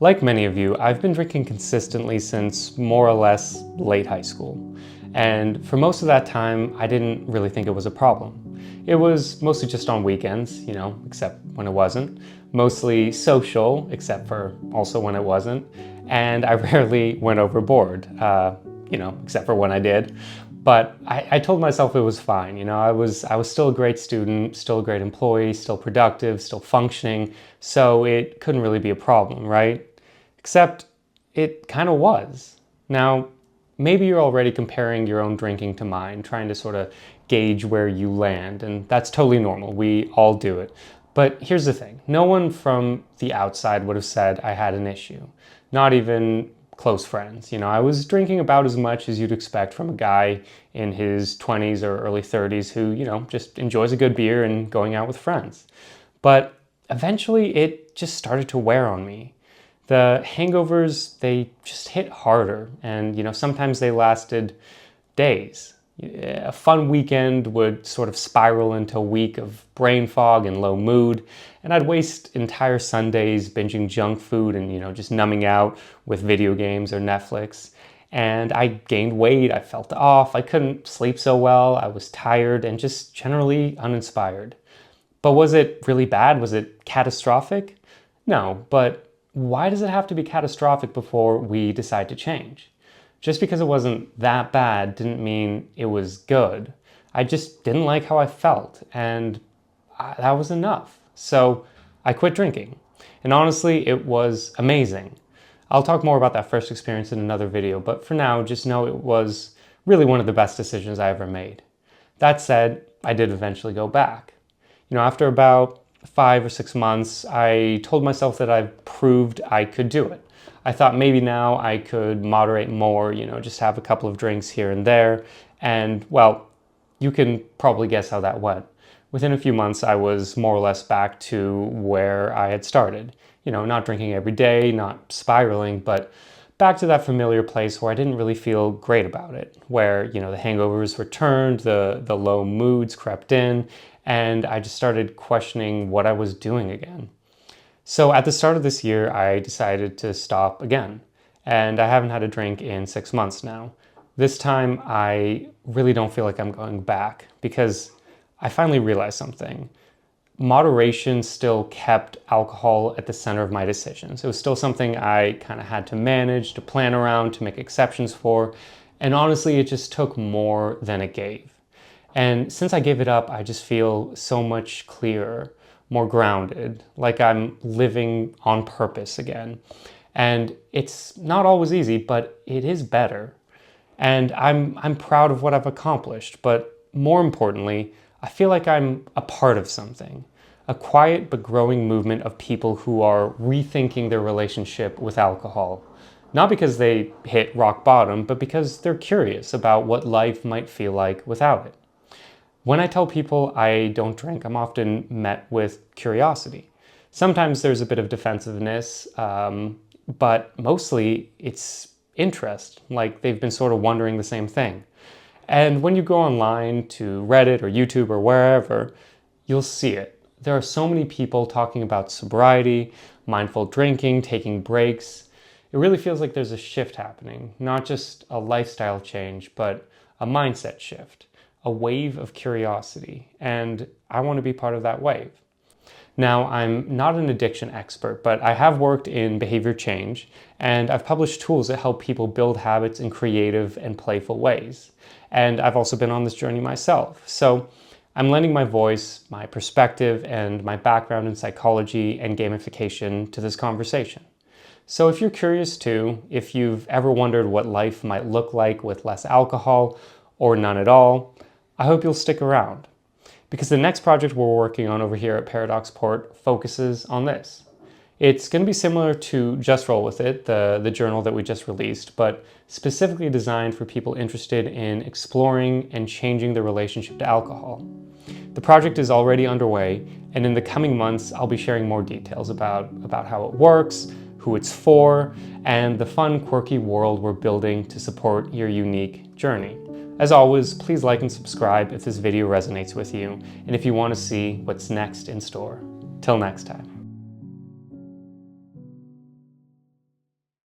Like many of you, I've been drinking consistently since more or less late high school. And for most of that time, I didn't really think it was a problem. It was mostly just on weekends, except when it wasn't. Mostly social, except for also when it wasn't. And I rarely went overboard, except for when I did. But I told myself it was fine. I was still a great student, still a great employee, still productive, still functioning. So it couldn't really be a problem, right? Except it kind of was. Now, maybe you're already comparing your own drinking to mine, trying to sort of gauge where you land, and that's totally normal. We all do it. But here's the thing. No one from the outside would have said I had an issue. Not even close friends. I was drinking about as much as you'd expect from a guy in his 20s or early 30s who, just enjoys a good beer and going out with friends. But eventually it just started to wear on me. The hangovers, they just hit harder, and sometimes they lasted days. A fun weekend would sort of spiral into a week of brain fog and low mood, and I'd waste entire Sundays binging junk food and just numbing out with video games or Netflix. And I gained weight, I felt off, I couldn't sleep so well, I was tired and just generally uninspired. But was it really bad? Was it catastrophic? No, but why does it have to be catastrophic before we decide to change? Just because it wasn't that bad didn't mean it was good. I just didn't like how I felt, and that was enough. So I quit drinking. And honestly, it was amazing. I'll talk more about that first experience in another video, but for now, just know it was really one of the best decisions I ever made. That said, I did eventually go back. After about 5 or 6 months, I told myself that I've proved I could do it. I thought maybe now I could moderate more, just have a couple of drinks here and there. And well, you can probably guess how that went. Within a few months, I was more or less back to where I had started. Not drinking every day, not spiraling, but back to that familiar place where I didn't really feel great about it, where, the hangovers returned, the low moods crept in, and I just started questioning what I was doing again. So at the start of this year, I decided to stop again, and I haven't had a drink in 6 months now. This time, I really don't feel like I'm going back because I finally realized something. Moderation still kept alcohol at the center of my decisions. It was still something I kind of had to manage, to plan around, to make exceptions for, and honestly, it just took more than it gave. And since I gave it up, I just feel so much clearer, more grounded, like I'm living on purpose again. And it's not always easy, but it is better. And I'm proud of what I've accomplished, but more importantly, I feel like I'm a part of something, a quiet but growing movement of people who are rethinking their relationship with alcohol. Not because they hit rock bottom, but because they're curious about what life might feel like without it. When I tell people I don't drink, I'm often met with curiosity. Sometimes there's a bit of defensiveness, but mostly it's interest, like they've been sort of wondering the same thing. And when you go online to Reddit or YouTube or wherever, you'll see it. There are so many people talking about sobriety, mindful drinking, taking breaks. It really feels like there's a shift happening, not just a lifestyle change, but a mindset shift. A wave of curiosity, and I want to be part of that wave. Now, I'm not an addiction expert, but I have worked in behavior change, and I've published tools that help people build habits in creative and playful ways. And I've also been on this journey myself. So I'm lending my voice, my perspective, and my background in psychology and gamification to this conversation. So if you're curious too, if you've ever wondered what life might look like with less alcohol or none at all, I hope you'll stick around, because the next project we're working on over here at Paradoxport focuses on this. It's going to be similar to Just Roll With It, the journal that we just released, but specifically designed for people interested in exploring and changing their relationship to alcohol. The project is already underway, and in the coming months, I'll be sharing more details about how it works, who it's for, and the fun, quirky world we're building to support your unique journey. As always, please like and subscribe if this video resonates with you, and if you want to see what's next in store. Till next time.